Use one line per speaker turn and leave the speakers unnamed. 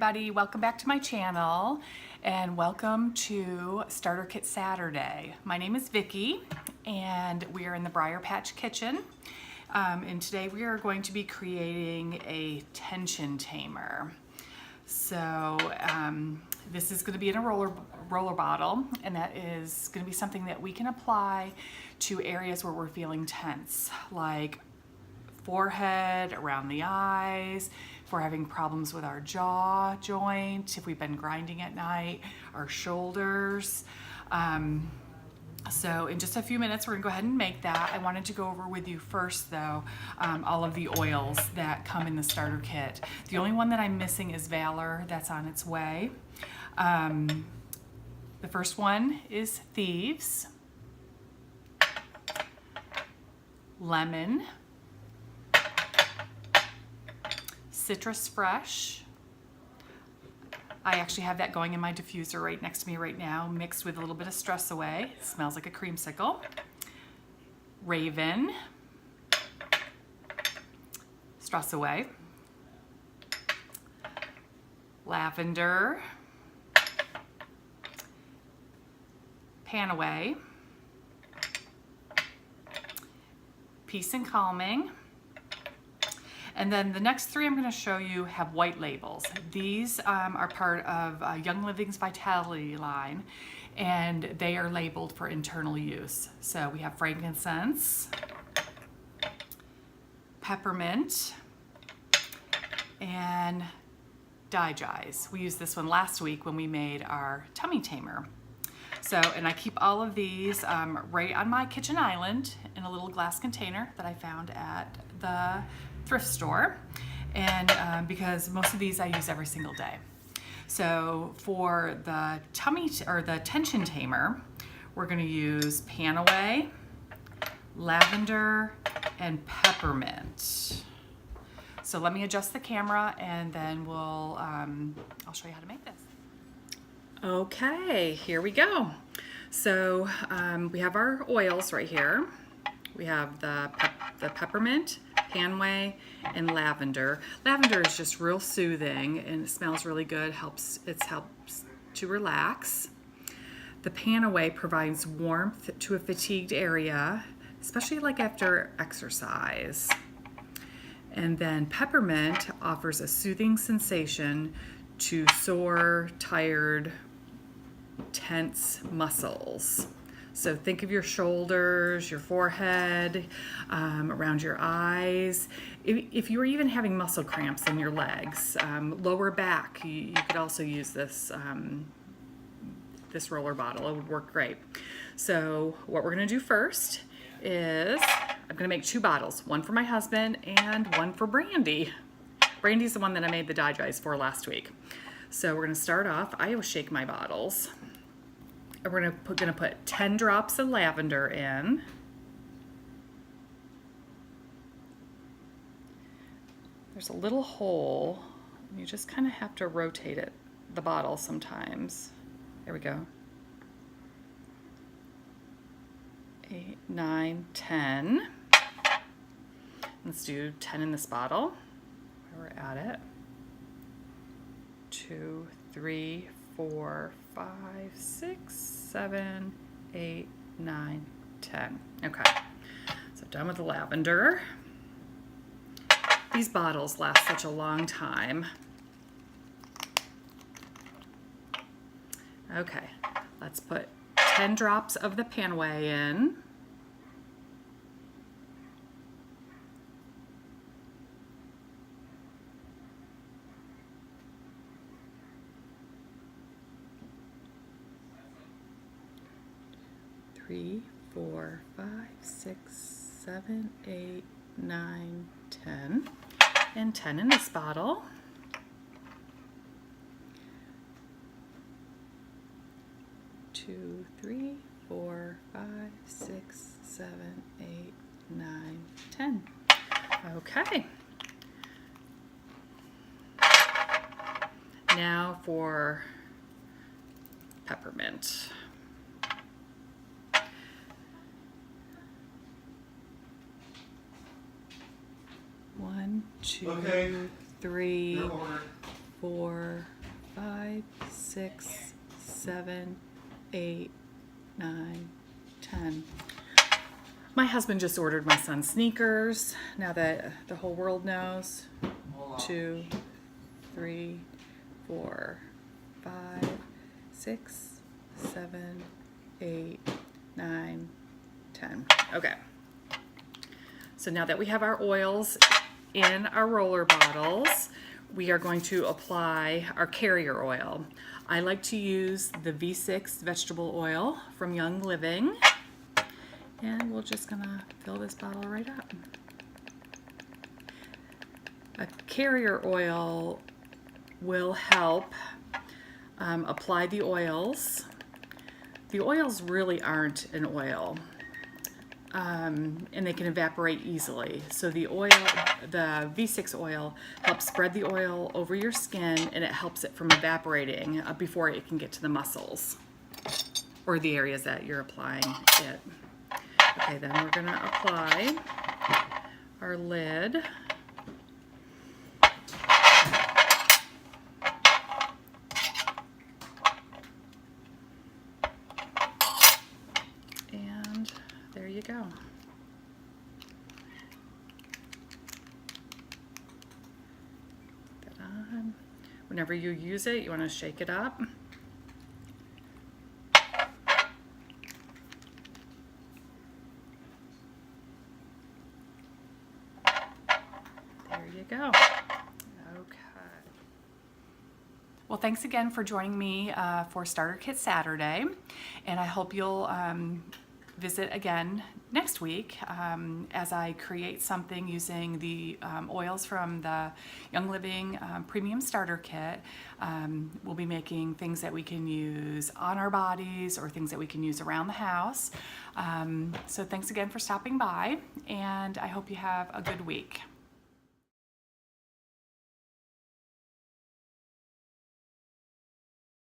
everybody, welcome back to my channel and welcome to Starter Kit Saturday. My name is Vicki and we are in the Briar Patch kitchen, and today we are going to be creating a tension tamer. So this is going to be in a roller bottle, and that is going to be something that we can apply to areas where we're feeling tense, like forehead, around the eyes, if we're having problems with our jaw joint, if we've been grinding at night, our shoulders. So in just a few minutes, we're gonna go ahead and make that. I wanted to go over with you first though, all of the oils that come in the starter kit. The only one that I'm missing is Valor. That's on its way. The first one is Thieves, Lemon, Citrus Fresh. I actually have that going in my diffuser right next to me right now, mixed with a little bit of Stress Away. It smells like a creamsicle. Raven, Stress Away, Lavender, Pan Away, Peace and Calming. And then the next three I'm going to show you have white labels. These are part of Young Living's Vitality line, and they are labeled for internal use. So we have frankincense, peppermint, and digize. We used this one last week when we made our tummy tamer. So, and I keep all of these right on my kitchen island in a little glass container that I found at the thrift store, and because most of these I use every single day. So for the the tension tamer, we're going to use Pan Away, Lavender, and Peppermint. So let me adjust the camera and then I'll show you how to make this. Okay, here we go. So we have our oils right here. We have the peppermint, Panway, and lavender. Lavender is just real soothing and it smells really good. It helps to relax. The Panaway provides warmth to a fatigued area, especially like after exercise. And then peppermint offers a soothing sensation to sore, tired, tense muscles. So think of your shoulders, your forehead, around your eyes. If you were even having muscle cramps in your legs, lower back, you could also use this, this roller bottle. It would work great. So what we're gonna do first is I'm gonna make 2 bottles, one for my husband and one for Brandy. Brandy's the one that I made the digize for last week. So we're gonna start off, I always shake my bottles. We're gonna put 10 drops of lavender in. There's a little hole. You just kind of have to rotate it, the bottle sometimes. There we go. 8, 9, 10. Let's do 10 in this bottle. While we're at it. 2, 3, 4, 5, 6, 7, 8, 9, 10. Okay, so done with the lavender. These bottles last such a long time. Okay, let's put 10 drops of the Panway in. Three, 4, 5, 6, 7, 8, 9, 10, and 10 in this bottle. Two, 3, 4, 5, 6, 7, 8, 9, 10. Okay. Now for peppermint. 1, 2, 3, 4, 5, 6, 7, 8, 9, 10. My husband just ordered my son sneakers. Now that the whole world knows. 2, 3, 4, 5, 6, 7, 8, 9, 10. Okay. So now that we have our oils in our roller bottles, we are going to apply our carrier oil. I like to use the V6 vegetable oil from Young Living. And we're just gonna fill this bottle right up. A carrier oil will help apply the oils. The oils really aren't an oil, and they can evaporate easily. So the V6 oil helps spread the oil over your skin, and it helps it from evaporating before it can get to the muscles or the areas that you're applying it. Okay, then we're gonna apply our lid. And there you go. Put that on. Whenever you use it, you want to shake it up. There you go. Okay. Well, thanks again for joining me for Starter Kit Saturday, and I hope you'll visit again next week as I create something using the oils from the Young Living Premium Starter Kit. We'll be making things that we can use on our bodies or things that we can use around the house. So thanks again for stopping by, and I hope you have a good week.